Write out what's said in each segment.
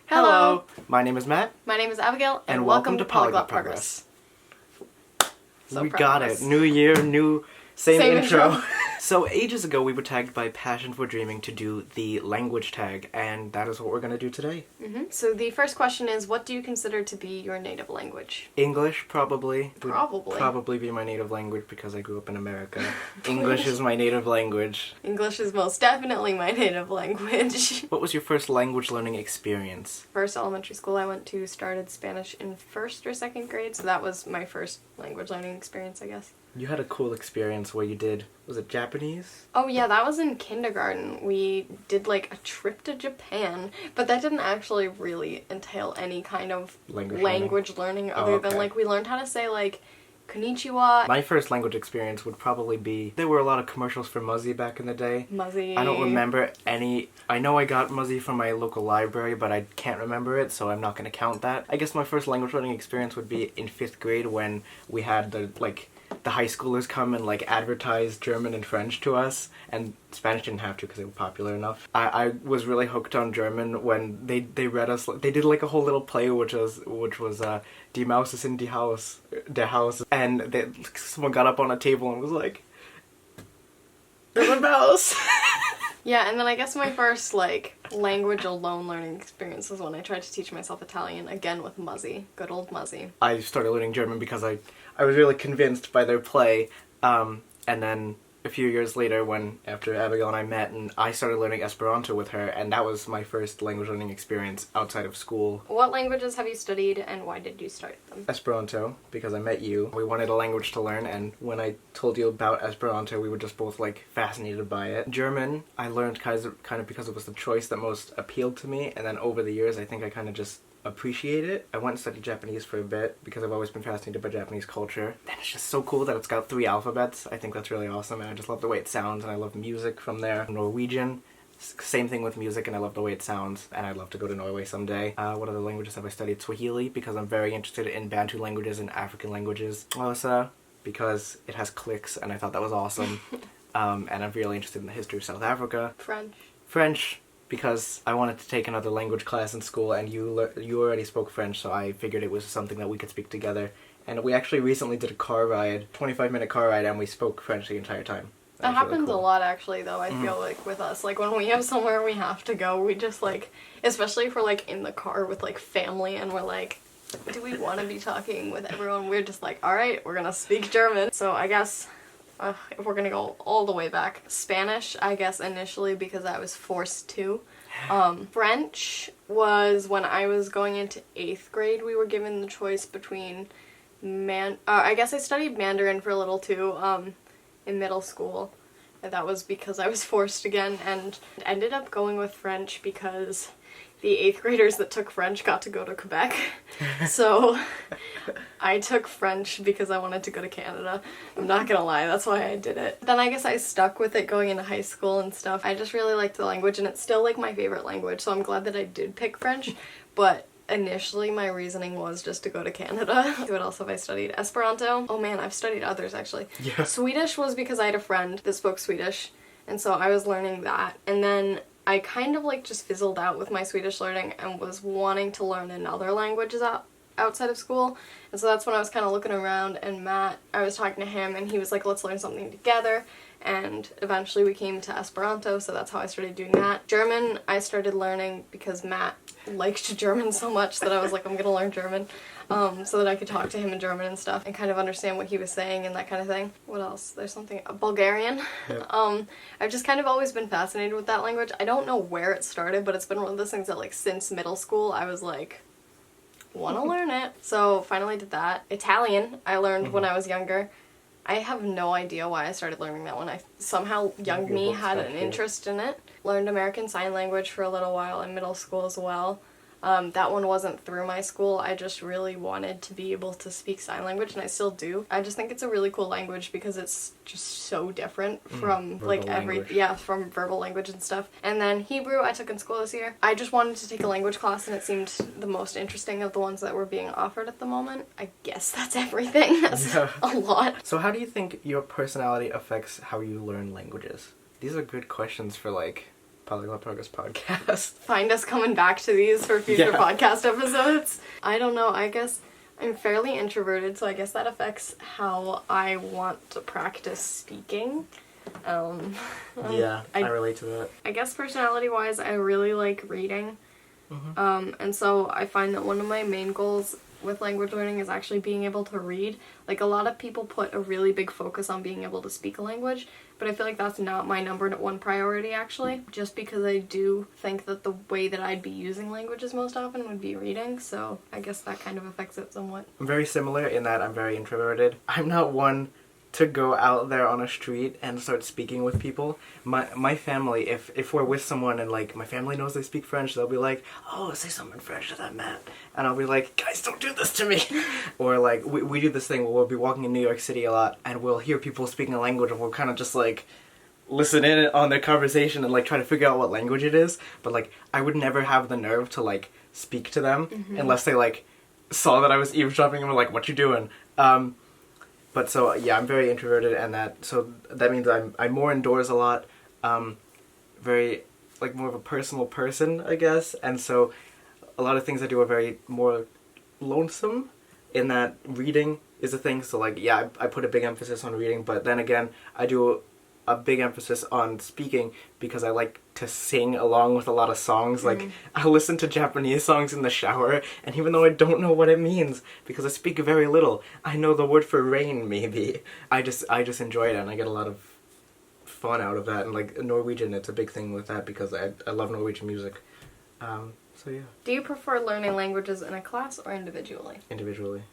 Hello! My name is Matt. My name is Abigail, and welcome to Polyglot Progress. We got it. New year, same intro. So ages ago we were tagged by PassionForDreaming to do the language tag, and that is what we're going to do today. So the first question is, what do you consider to be your native language? English, probably. Probably. Would probably be my native language because I grew up in America. English is my native language. English is most definitely my native language. What was your first language learning experience? First elementary school I went to started Spanish in 1st or 2nd grade, so that was my first language learning experience, I guess. You had a cool experience where you did, was it Japanese? Oh yeah, that was in kindergarten. We did like a trip to Japan, but that didn't actually really entail any kind of language learning other than like we learned how to say like konnichiwa. My first language experience would probably be, there were a lot of commercials for Muzzy back in the day. Muzzy. I don't remember any. I know I got Muzzy from my local library, but I can't remember it, so I'm not going to count that. I guess my first language learning experience would be in 5th grade when we had the high schoolers come and like advertise German and French to us, and Spanish didn't have to because they were popular enough. I was really hooked on German when they read us. They did like a whole little play which was Die Maus ist in die Haus, der Haus, and someone got up on a table and was like, "There's a mouse." Yeah, and then I guess my first, like, language alone learning experience was when I tried to teach myself Italian, again with Muzzy. Good old Muzzy. I started learning German because I was really convinced by their play, and then a few years later after Abigail and I met, and I started learning Esperanto with her, and that was my first language learning experience outside of school. What languages have you studied, and why did you start them? Esperanto, because I met you. We wanted a language to learn, and when I told you about Esperanto, we were just both like fascinated by it. German, I learned kind of because it was the choice that most appealed to me, and then over the years I think I kind of just appreciate it. I went and studied Japanese for a bit because I've always been fascinated by Japanese culture. And it's just so cool that it's got 3 alphabets. I think that's really awesome, and I just love the way it sounds, and I love music from there. Norwegian, same thing with music, and I love the way it sounds, and I'd love to go to Norway someday. What other languages have I studied? Swahili, because I'm very interested in Bantu languages and African languages. Xhosa, because it has clicks, and I thought that was awesome. And I'm really interested in the history of South Africa. French, because I wanted to take another language class in school, and you already spoke French, so I figured it was something that we could speak together. And we actually recently did a car ride, 25-minute car ride, and we spoke French the entire time. That happens really cool. A lot, actually, though, I feel like, with us. Like, when we have somewhere we have to go, we just, like, especially if we're, like, in the car with, like, family, and we're like, do we want to be talking with everyone? We're just like, alright, we're gonna speak German. So I guess, if we're gonna go all the way back, Spanish, I guess, initially, because I was forced to. French was when I was going into 8th grade. We were given the choice between I guess I studied Mandarin for a little too, in middle school. And that was because I was forced again, and ended up going with French because the 8th graders that took French got to go to Quebec. So I took French because I wanted to go to Canada. I'm not gonna lie, that's why I did it. Then I guess I stuck with it going into high school and stuff. I just really liked the language, and it's still like my favorite language, so I'm glad that I did pick French. But initially my reasoning was just to go to Canada. What else have I studied? Esperanto. Oh man, I've studied others actually. Yeah. Swedish was because I had a friend that spoke Swedish, and so I was learning that. And then I kind of like just fizzled out with my Swedish learning and was wanting to learn another languages outside of school. And so that's when I was kind of looking around, and Matt, I was talking to him, and he was like, let's learn something together. And eventually we came to Esperanto, so that's how I started doing that. German, I started learning because Matt liked German so much that I was like, I'm gonna learn German, so that I could talk to him in German and stuff and kind of understand what he was saying and that kind of thing. What else? There's something, Bulgarian. Yep. I've just kind of always been fascinated with that language. I don't know where it started, but it's been one of those things that like since middle school I was like, want to learn it. So finally did that. Italian, I learned when I was younger. I have no idea why I started learning that one. Somehow young me had an interest in it. Learned American Sign Language for a little while in middle school as well. That one wasn't through my school. I just really wanted to be able to speak sign language, and I still do. I just think it's a really cool language because it's just so different from from verbal language and stuff. And then Hebrew I took in school this year. I just wanted to take a language class, and it seemed the most interesting of the ones that were being offered at the moment. I guess that's everything. That's a lot. So how do you think your personality affects how you learn languages? These are good questions for like Polyglot Progress Podcast. Find us coming back to these for future Yeah. podcast episodes. I don't know, I guess I'm fairly introverted, so I guess that affects how I want to practice speaking. Yeah, I relate to that. I guess personality-wise, I really like reading. And so I find that one of my main goals with language learning is actually being able to read. Like, a lot of people put a really big focus on being able to speak a language, but I feel like that's not my number one priority, actually, just because I do think that the way that I'd be using languages most often would be reading, so I guess that kind of affects it somewhat. I'm very similar in that I'm very introverted. I'm not one to go out there on a street and start speaking with people. My family, if we're with someone and, like, my family knows they speak French, they'll be like, oh, say something in French to that man. And I'll be like, guys, don't do this to me. Or, like, we do this thing where we'll be walking in New York City a lot, and we'll hear people speaking a language, and we'll kind of just, like, listen in on their conversation and, like, try to figure out what language it is. But, like, I would never have the nerve to, like, speak to them unless they, like, saw that I was eavesdropping and were like, what you doing? But so, yeah, I'm very introverted, and that means I'm more indoors a lot, very, like, more of a personal person, I guess, and so a lot of things I do are very more lonesome, in that reading is a thing, so, like, yeah, I put a big emphasis on reading, but then again, I do a big emphasis on speaking because I like to sing along with a lot of songs. Like, I listen to Japanese songs in the shower, and even though I don't know what it means, because I speak very little, I know the word for rain, maybe. I just enjoy it, and I get a lot of fun out of that, and, like, Norwegian, it's a big thing with that, because I love Norwegian music. So yeah. Do you prefer learning languages in a class or individually? Individually.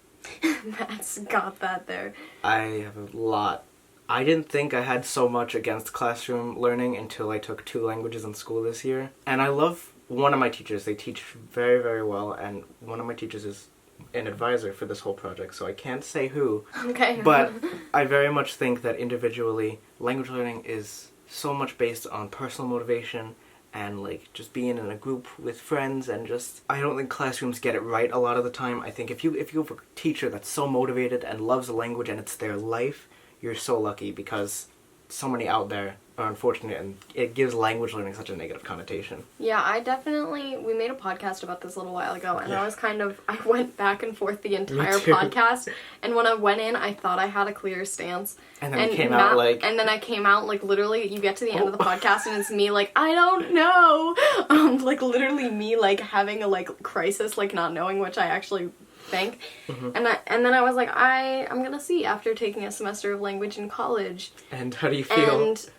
Matt's got that there. I have a lot. I didn't think I had so much against classroom learning until I took 2 languages in school this year. And I love one of my teachers. They teach very, very well, and one of my teachers is an advisor for this whole project, so I can't say who. Okay. But I very much think that individually, language learning is so much based on personal motivation and, like, just being in a group with friends, and just, I don't think classrooms get it right a lot of the time. I think if you have a teacher that's so motivated and loves a language and it's their life, you're so lucky, because so many out there are unfortunate, and it gives language learning such a negative connotation. Yeah, we made a podcast about this a little while ago, and I went back and forth the entire podcast, and when I went in, I thought I had a clear stance. And then I came out, literally, you get to the end of the podcast, and it's me, like, I don't know! Like, literally me, like, having a, like, crisis, like, not knowing which I actually think. And then I was like, I'm gonna see after taking a semester of language in college. And how do you feel? And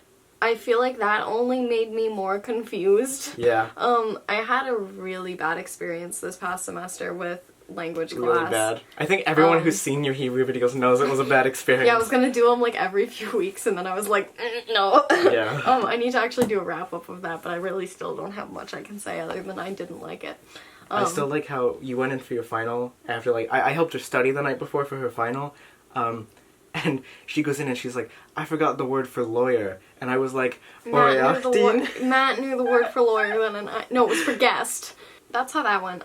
I feel like that only made me more confused. Yeah. I had a really bad experience this past semester with language class. Really bad. I think everyone who's seen your Hebrew videos knows it was a bad experience. Yeah, I was gonna do them, like, every few weeks, and then I was like, no. Yeah. I need to actually do a wrap-up of that, but I really still don't have much I can say other than I didn't like it. I still like how you went in for your final after, like, I helped her study the night before for her final, and she goes in and she's like, I forgot the word for lawyer, and I was like, Matt knew the word for lawyer then, and no, it was for guest. That's how that went.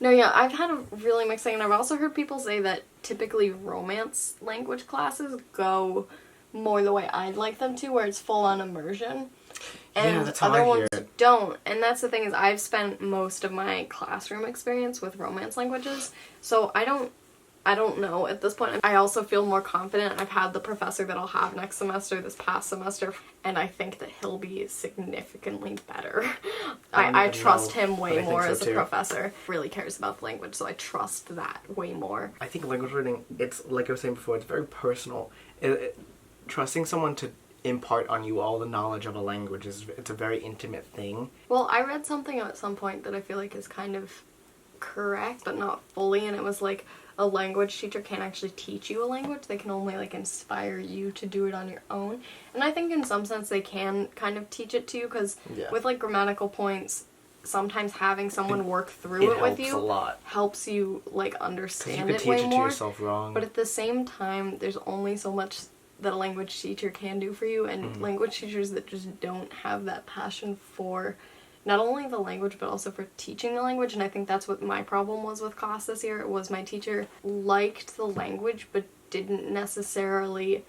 No, yeah, I've had a really mixed thing, and I've also heard people say that typically romance language classes go more the way I'd like them to, where it's full-on immersion. And yeah, that's how other I hear ones it. don't. And that's the thing, is I've spent most of my classroom experience with romance languages, so I don't know at this point. I also feel more confident. I've had the professor that I'll have next semester, this past semester, and I think that he'll be significantly better. I trust him way more as a professor. Really cares about the language, so I trust that way more. I think language learning, it's, like I was saying before, it's very personal. Trusting someone to impart on you all the knowledge of a language it's a very intimate thing. Well, I read something at some point that I feel like is kind of correct, but not fully, and it was like, a language teacher can't actually teach you a language, they can only, like, inspire you to do it on your own. And I think in some sense they can kind of teach it to you, because with, like, grammatical points, sometimes having someone work through it with you a lot. Helps you, like, understand you it could way teach it more. to yourself wrong. But at the same time, there's only so much that a language teacher can do for you, and language teachers that just don't have that passion for not only the language but also for teaching the language. And I think that's what my problem was with class this year. It was my teacher liked the language but didn't necessarily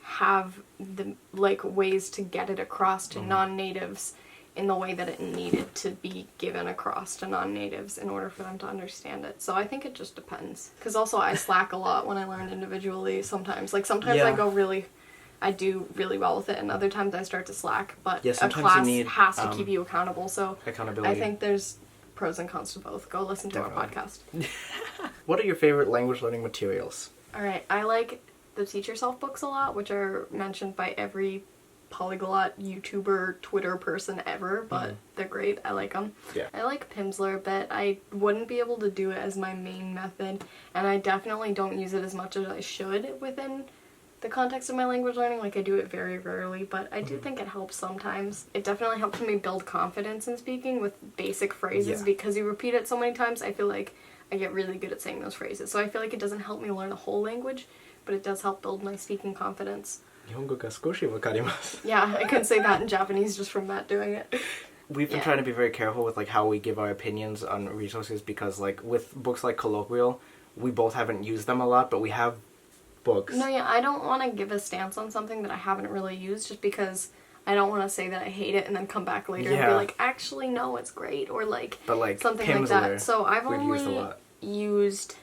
have the, like, ways to get it across to non-natives in the way that it needed to be given across to non-natives in order for them to understand it. So I think it just depends. Because also I slack a lot when I learn individually sometimes. Like sometimes I do really well with it, and other times I start to slack. But a class has to keep you accountable. So accountability. I think there's pros and cons to both. Go listen to our podcast. What are your favorite language learning materials? Alright, I like the Teach Yourself books a lot, which are mentioned by every polyglot YouTuber, Twitter person ever, but they're great. I like them. Yeah. I like Pimsleur a bit. I wouldn't be able to do it as my main method, and I definitely don't use it as much as I should within the context of my language learning. Like, I do it very rarely, but I do think it helps sometimes. It definitely helps me build confidence in speaking with basic phrases, because you repeat it so many times. I feel like I get really good at saying those phrases. So I feel like it doesn't help me learn a whole language, but it does help build my speaking confidence. 日本語が少しわかります Yeah, I couldn't say that in Japanese just from Matt doing it. We've been trying to be very careful with like how we give our opinions on resources, because like with books like Colloquial, we both haven't used them a lot, but we have books. No, yeah, I don't want to give a stance on something that I haven't really used, just because I don't want to say that I hate it and then come back later and be like, actually, no, it's great, or like, but like something like that. So I've only used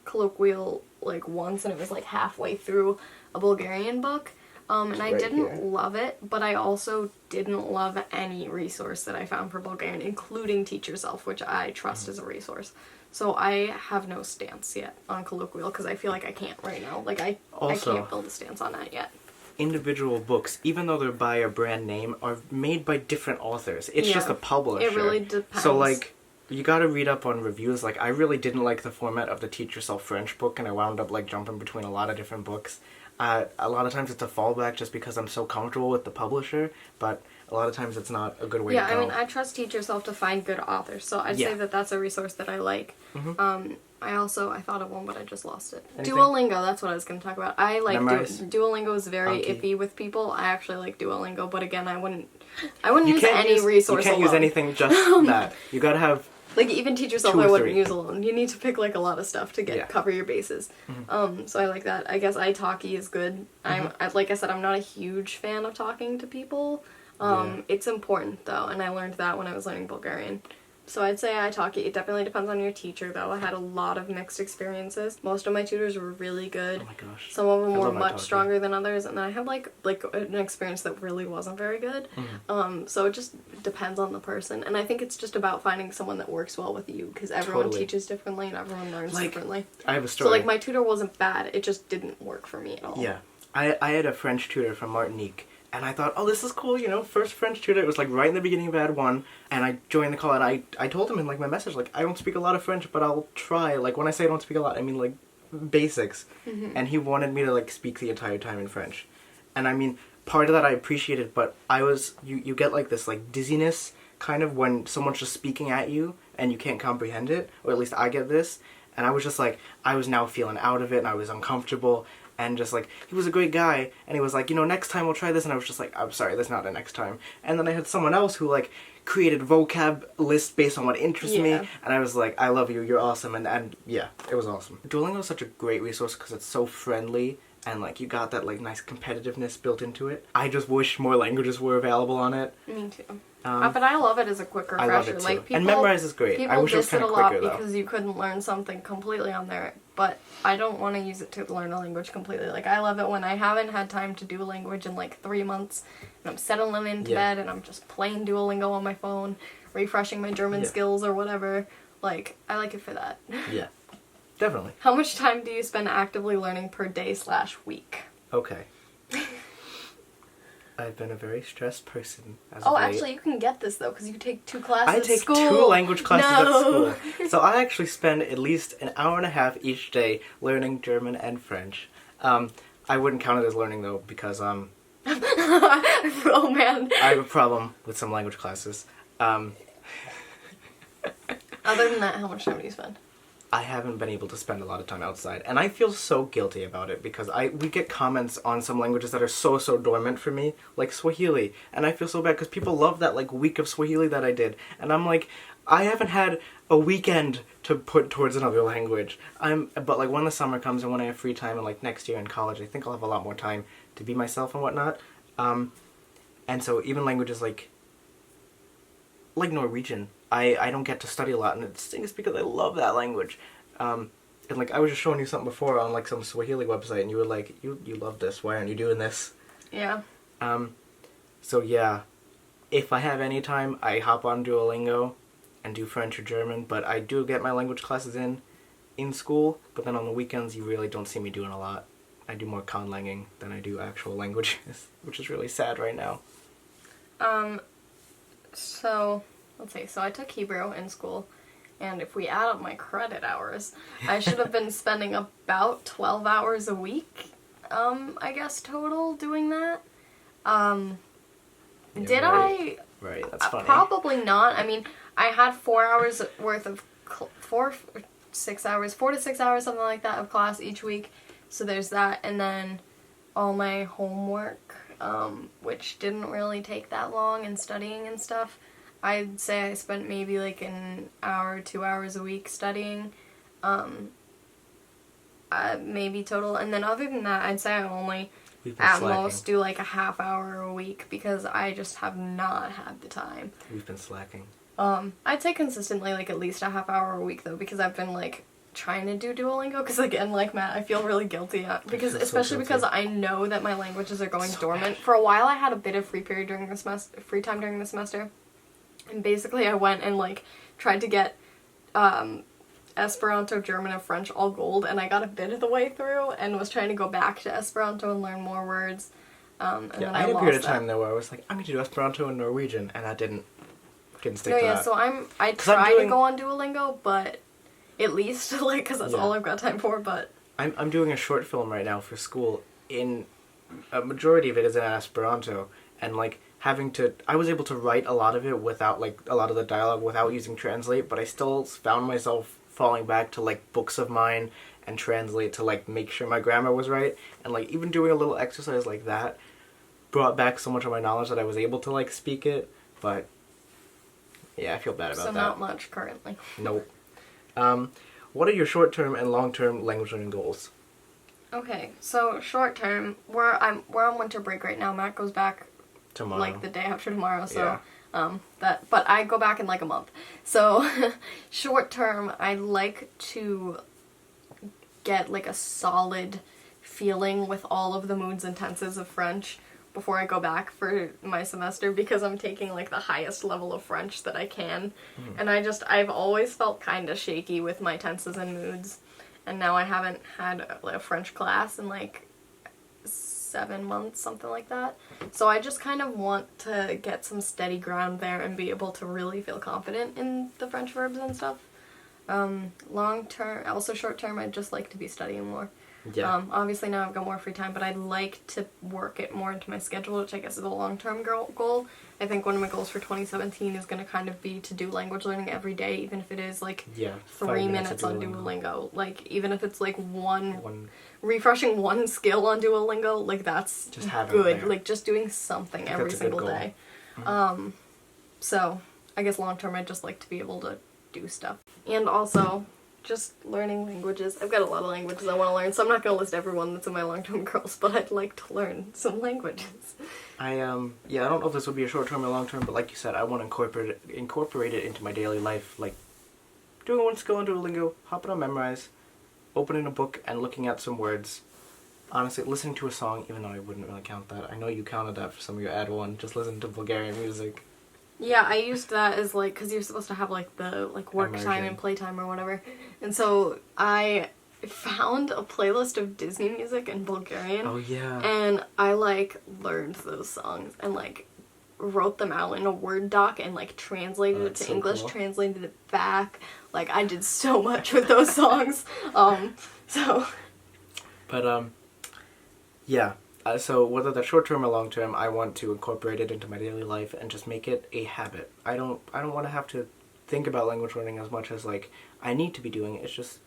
Colloquial like once, and it was like halfway through a Bulgarian book. And I didn't love it, but I also didn't love any resource that I found for Bulgarian, including Teach Yourself, which I trust as a resource. So I have no stance yet on Colloquial, because I feel like I can't right now. Like, I can't build a stance on that yet. Individual books, even though they're by a brand name, are made by different authors. It's just a publisher. It really depends. So, like, you gotta read up on reviews. Like, I really didn't like the format of the Teach Yourself French book, and I wound up, like, jumping between a lot of different books. A lot of times it's a fallback just because I'm so comfortable with the publisher, but a lot of times it's not a good way to go. Yeah, I mean, I trust Teach Yourself to find good authors, so I'd say that that's a resource that I like. I thought of one, but I just lost it. Anything? Duolingo, that's what I was going to talk about. I like Duolingo is very Anki. iffy with people. I actually like Duolingo, but again, I wouldn't use any resource You can't use alone. anything just that. You gotta have... Like, even Teach Yourself I wouldn't use alone. You need to pick, like, a lot of stuff to cover your bases. So I like that. I guess italki is good. Like I said, I'm not a huge fan of talking to people. It's important, though, and I learned that when I was learning Bulgarian. So I'd say italki. It definitely depends on your teacher, though. I had a lot of mixed experiences. Most of my tutors were really good. Oh my gosh. Some of them were much stronger than others, and then I had like an experience that really wasn't very good. So it just depends on the person, and I think it's just about finding someone that works well with you, because everyone teaches differently and everyone learns differently. I have a story. So like, my tutor wasn't bad, it just didn't work for me at all. Yeah. I had a French tutor from Martinique, and I thought, oh, this is cool, you know, first French tutor. It was like right in the beginning of Ad 1, and I joined the call, and I told him in like my message, like, I don't speak a lot of French, but I'll try. Like, when I say I don't speak a lot, I mean like basics. And he wanted me to like speak the entire time in French. And I mean, part of that I appreciated, but you get like this like dizziness kind of when someone's just speaking at you and you can't comprehend it, or at least I get this. And I was just like, I was now feeling out of it, and I was uncomfortable. And just like, he was a great guy, and he was like, you know, next time we'll try this, and I was just like, I'm sorry, that's not a next time. And then I had someone else who like created vocab lists based on what interests me, and I was like, I love you, you're awesome, and yeah, it was awesome. Duolingo is such a great resource because it's so friendly, and like, you got that like nice competitiveness built into it. I just wish more languages were available on it. Me too. But I love it as a quick refresher. I love it too. Like, people, and Memrise is great. I wish it was kind of quicker, though. Because you couldn't learn something completely on there, but I don't want to use it to learn a language completely. Like, I love it when I haven't had time to do a language in like 3 months, and I'm settling into bed, and I'm just playing Duolingo on my phone, refreshing my German skills or whatever. Like, I like it for that. Yeah, definitely. How much time do you spend actively learning per day/week? Okay. I've been a very stressed person as of late. Actually, you can get this, though, because you take 2 classes I take 2 language classes at school. So I actually spend at least an hour and a half each day learning German and French. I wouldn't count it as learning, though, because, oh, man. I have a problem with some language classes. Other than that, how much time do you spend? I haven't been able to spend a lot of time outside, and I feel so guilty about it because we get comments on some languages that are so dormant for me, like Swahili, and I feel so bad because people love that like week of Swahili that I did, and I'm like, I haven't had a weekend to put towards another language. But like when the summer comes and when I have free time, and like next year in college, I think I'll have a lot more time to be myself and whatnot. And so even languages like like Norwegian, I don't get to study a lot, and it's because I love that language. And like I was just showing you something before on like some Swahili website, and you were like, you love this. Why aren't you doing this? Yeah. So yeah, if I have any time, I hop on Duolingo and do French or German. But I do get my language classes in school. But then on the weekends, you really don't see me doing a lot. I do more conlanging than I do actual languages, which is really sad right now. So, let's see. So I took Hebrew in school, and if we add up my credit hours, I should have been spending about 12 hours a week, I guess, total doing that. Did I? Right, that's funny. Probably not. I mean, I had 4 hours worth of 4 to 6 hours, something like that, of class each week. So there's that, and then all my homework, which didn't really take that long, and studying and stuff. I'd say I spent maybe like an hour, 2 hours a week studying, maybe total. And then other than that, I'd say I only at most do like a half hour a week because I just have not had the time. We've been slacking. I'd say consistently like at least a half hour a week though, because I've been like trying to do Duolingo, because again, like Matt, I feel really guilty because especially because I know that my languages are going dormant. For a while I had a bit of free time during the semester, and basically I went and like tried to get Esperanto, German, and French all gold, and I got a bit of the way through and was trying to go back to Esperanto and learn more words. And then I had a period of time there where I was like, I'm going to do Esperanto and Norwegian, and I didn't stick to that. So I try to go on Duolingo, but at least, like, because that's all I've got time for, but... I'm doing a short film right now for school. A majority of it is in Esperanto, and, like, I was able to write a lot of it without, like, a lot of the dialogue without using Translate, but I still found myself falling back to, like, books of mine and Translate to, like, make sure my grammar was right, and, like, even doing a little exercise like that brought back so much of my knowledge that I was able to, like, speak it, but, yeah, I feel bad about that. So not much currently. Nope. What are your short-term and long-term language learning goals? Okay, so short-term, we're on winter break right now. Matt goes back tomorrow, like the day after tomorrow, so but I go back in like a month. So short-term, I'd like to get like a solid feeling with all of the moods and tenses of French before I go back for my semester, because I'm taking like the highest level of French that I can. And I've always felt kind of shaky with my tenses and moods, and now I haven't had a French class in like 7 months, something like that. So I just kind of want to get some steady ground there and be able to really feel confident in the French verbs and stuff. Long term, also short term, I'd just like to be studying more. Yeah. Obviously now I've got more free time, but I'd like to work it more into my schedule, which I guess is a long-term goal. I think one of my goals for 2017 is going to kind of be to do language learning every day, even if it is like 3 minutes on Duolingo. Like, even if it's like refreshing one skill on Duolingo, like that's just good. Like, just doing something every single day. So I guess long-term I'd just like to be able to do stuff. And also just learning languages. I've got a lot of languages I want to learn, so I'm not going to list everyone that's in my long-term goals, but I'd like to learn some languages. I don't know if this would be a short-term or long-term, but like you said, I want to incorporate it into my daily life, like doing one skill on Duolingo, hopping on Memrise, opening a book and looking at some words. Honestly, listening to a song, even though I wouldn't really count that. I know you counted that for some of your ad one, just listen to Bulgarian music. Yeah, I used that as, like, because you're supposed to have, like, the, like, work immersion time and playtime or whatever. And so I found a playlist of Disney music in Bulgarian. Oh, yeah. And I, like, learned those songs and, like, wrote them out in a Word doc and, like, translated it to English, translated it back. Like, I did so much with those songs. Yeah. So whether that's short-term or long-term, I want to incorporate it into my daily life and just make it a habit. I don't want to have to think about language learning as much as, like, I need to be doing it. It's just,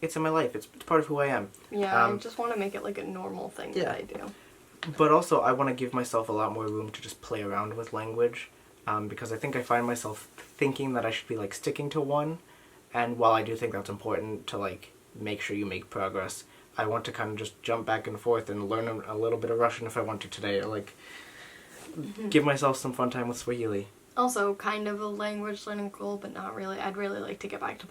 it's in my life. It's part of who I am. Yeah, I just want to make it, like, a normal thing that I do. But also, I want to give myself a lot more room to just play around with language, because I think I find myself thinking that I should be, like, sticking to one, and while I do think that's important to, like, make sure you make progress, I want to kind of just jump back and forth and learn a little bit of Russian if I want to today, or, like, give myself some fun time with Swahili. Also, kind of a language learning goal, but not really. I'd really like to get back to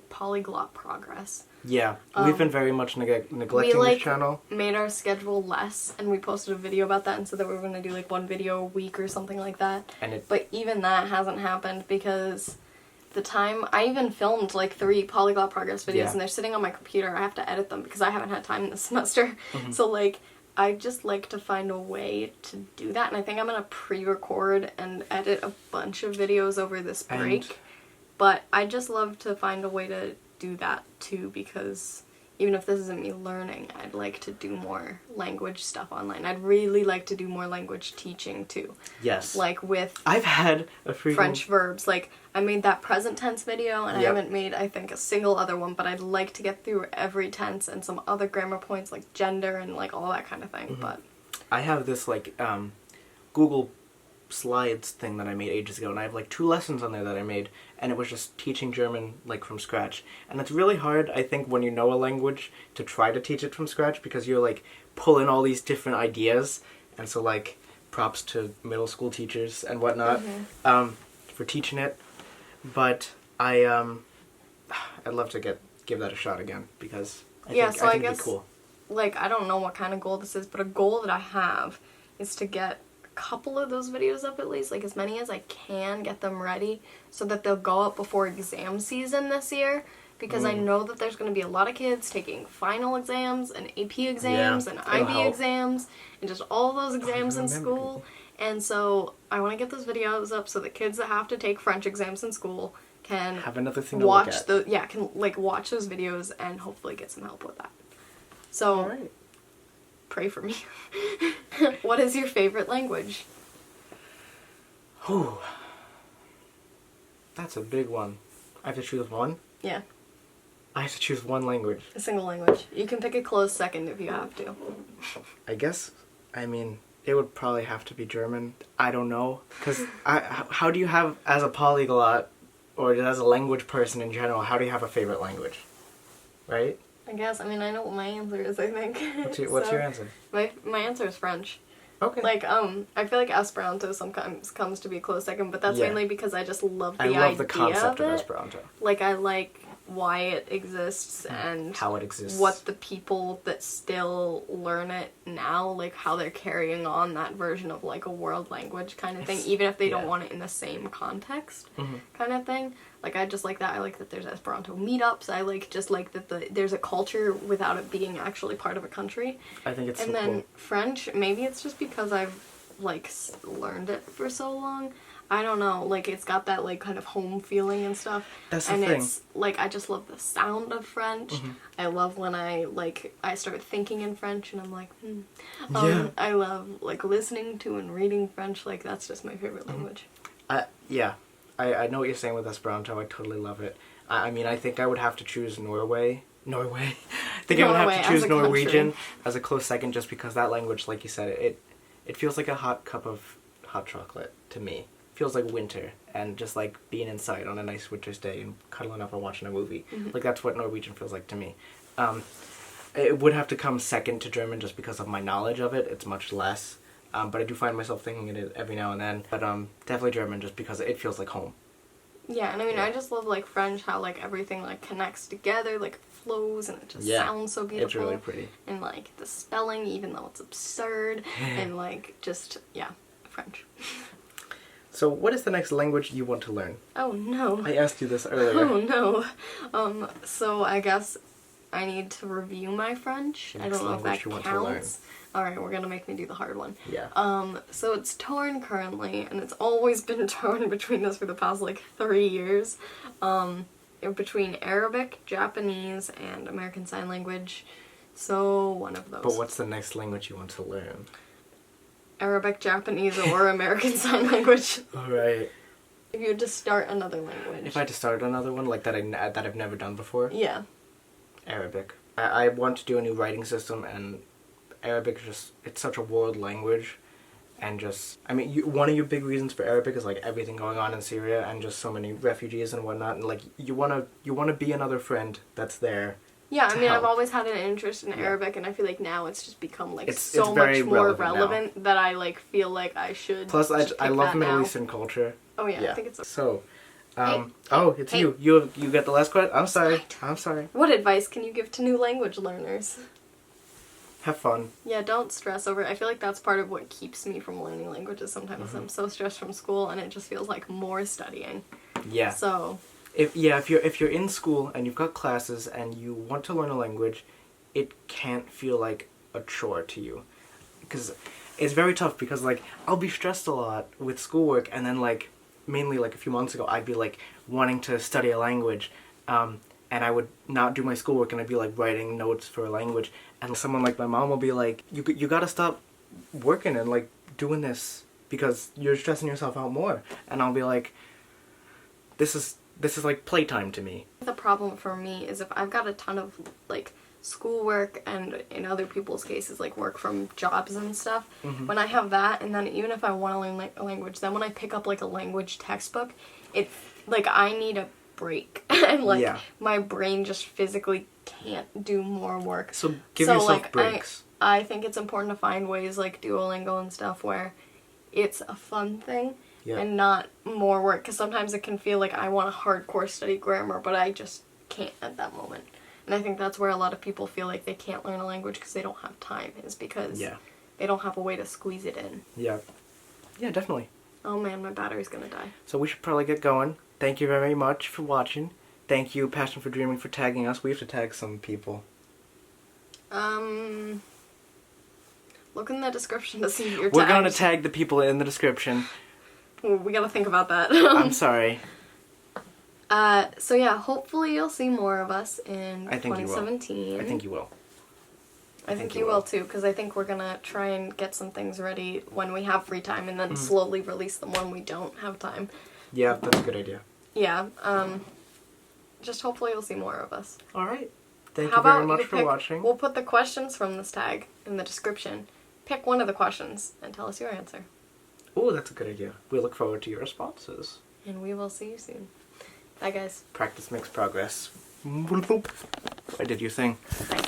polyglot progress. Yeah, we've been very much neglecting We this channel. made our schedule less, and we posted a video about that, and said that we were going to do like one video a week or something like that. But even that hasn't happened because the time I even filmed like 3 polyglot progress videos, and they're sitting on my computer. I have to edit them because I haven't had time this semester. So like, I just like to find a way to do that, and I think I'm gonna pre-record and edit a bunch of videos over this break. But I just love to find a way to do that too, because even if this isn't me learning, I'd like to do more language stuff online. I'd really like to do more language teaching too. Yes. Like with I've had a French verbs. Like I made that present tense video, and I haven't made, I think, a single other one, but I'd like to get through every tense and some other grammar points like gender and like all that kind of thing. But I have this like Google Slides thing that I made ages ago, and I have like 2 lessons on there that I made, and it was just teaching German like from scratch. And it's really hard, I think, when you know a language to try to teach it from scratch, because you're like pulling all these different ideas. And so like props to middle school teachers and whatnot for teaching it. But I'd love to give that a shot again, because I think it'd be cool. Like, I don't know what kind of goal this is, but a goal that I have is to get couple of those videos up at least, like as many as I can, get them ready so that they'll go up before exam season this year, because I know that there's going to be a lot of kids taking final exams and AP exams and IB exams and just all those exams in school, and so I want to get those videos up so that kids that have to take French exams in school can have another thing to look at. Can like watch those videos and hopefully get some help with that. So pray for me. What is your favorite language? Whew. That's a big one. I have to choose one? Yeah. I have to choose one language. A single language. You can pick a close second if you have to. I guess, I mean, it would probably have to be German. I don't know. Because how do you have, as a polyglot, or as a language person in general, how do you have a favorite language? Right? I guess. I mean, I know what my answer is, I think. What's your answer? My answer is French. Okay. Like, I feel like Esperanto sometimes comes to be a close second, but that's mainly because I just love the idea of it. I love the concept of Esperanto. Like, I like why it exists and how it exists. What the people that still learn it now, like how they're carrying on that version of like a world language kind of thing, even if they don't want it in the same context kind of thing. Like, I just like that. I like that there's Esperanto meetups. I like that there's a culture without it being actually part of a country. I think it's and so then cool. French, maybe it's just because I've like learned it for so long. I don't know, like it's got that like kind of home feeling and stuff. That's the thing. It's like I just love the sound of French. I love when I start thinking in French and I'm like, I love like listening to and reading French. Like that's just my favorite language. I know what you're saying with Esperanto. I totally love it. I mean, I think I would have to choose Norway. I think I would have to choose Norwegian as a close second, just because that language, like you said, it feels like a hot cup of hot chocolate to me. Feels like winter, and just like being inside on a nice winter's day and cuddling up and watching a movie. Like that's what Norwegian feels like to me. It would have to come second to German just because of my knowledge of it. It's much less, but I do find myself thinking it every now and then. But definitely German, just because it feels like home. Yeah, and I mean I just love like French, how like everything like connects together, like flows, and it just sounds so beautiful. It's really pretty. And like the spelling, even though it's absurd, and like just French. So, what is the next language you want to learn? Oh, no. I asked you this earlier. Oh, no. So I guess I need to review my French. I don't know if that counts. Alright, we're gonna make me do the hard one. Yeah. So it's torn currently, and it's always been torn between this for the past, 3 years. Between Arabic, Japanese, and American Sign Language. So, one of those. But what's the next language you want to learn? Arabic, Japanese, or American Sign Language. Alright. If you had to start another language. If I had to start another one, like that I've never done before? Yeah. Arabic. I want to do a new writing system, and Arabic it's such a world language, and one of your big reasons for Arabic is like everything going on in Syria and just so many refugees and whatnot, and like you wanna be another friend that's there Yeah, I to mean, I've help. always had an interest in Yeah. Arabic, and I feel like now it's just become like It's so very much more relevant now. relevant that I like feel like I should. Plus, I just pick love that Middle now. Eastern culture. Oh yeah, I think it's. So, Hey, oh, it's hey. you. You got the last question? I'm sorry. Right. I'm sorry. What advice can you give to new language learners? Have fun. Yeah, don't stress over it. I feel like that's part of what keeps me from learning languages sometimes. I'm so stressed from school, and it just feels like more studying. Yeah. So. If you're in school and you've got classes and you want to learn a language, it can't feel like a chore to you, because it's very tough. Because like I'll be stressed a lot with schoolwork, and then like mainly like a few months ago I'd be like wanting to study a language, and I would not do my schoolwork and I'd be like writing notes for a language, and someone like my mom will be like, you gotta stop working and like doing this because you're stressing yourself out more, and I'll be like, this is like playtime to me. The problem for me is if I've got a ton of like schoolwork and in other people's cases like work from jobs and stuff, when I have that, and then even if I want to learn like a language, then when I pick up like a language textbook, it like I need a break and like my brain just physically can't do more work. So give yourself like, breaks. I think it's important to find ways like Duolingo and stuff where it's a fun thing. Yeah. And not more work, because sometimes it can feel like I want to hardcore study grammar, but I just can't at that moment. And I think that's where a lot of people feel like they can't learn a language because they don't have time, is because they don't have a way to squeeze it in. Yeah. Yeah, definitely. Oh man, my battery's gonna die. So we should probably get going. Thank you very much for watching. Thank you, Passion for Dreaming, for tagging us. We have to tag some people. Look in the description to see your tags. We're gonna tag the people in the description. Ooh, we gotta think about that. I'm sorry. So yeah, hopefully you'll see more of us in I think 2017. You will. I think you will. I think you will too, because I think we're gonna try and get some things ready when we have free time, and then slowly release them when we don't have time. Yeah, that's a good idea. Yeah. Just hopefully you'll see more of us. All right. Thank How you very about much you for pick, watching. We'll put the questions from this tag in the description. Pick one of the questions and tell us your answer. Oh, that's a good idea. We look forward to your responses. And we will see you soon. Bye, guys. Practice makes progress. I did your thing. Bye.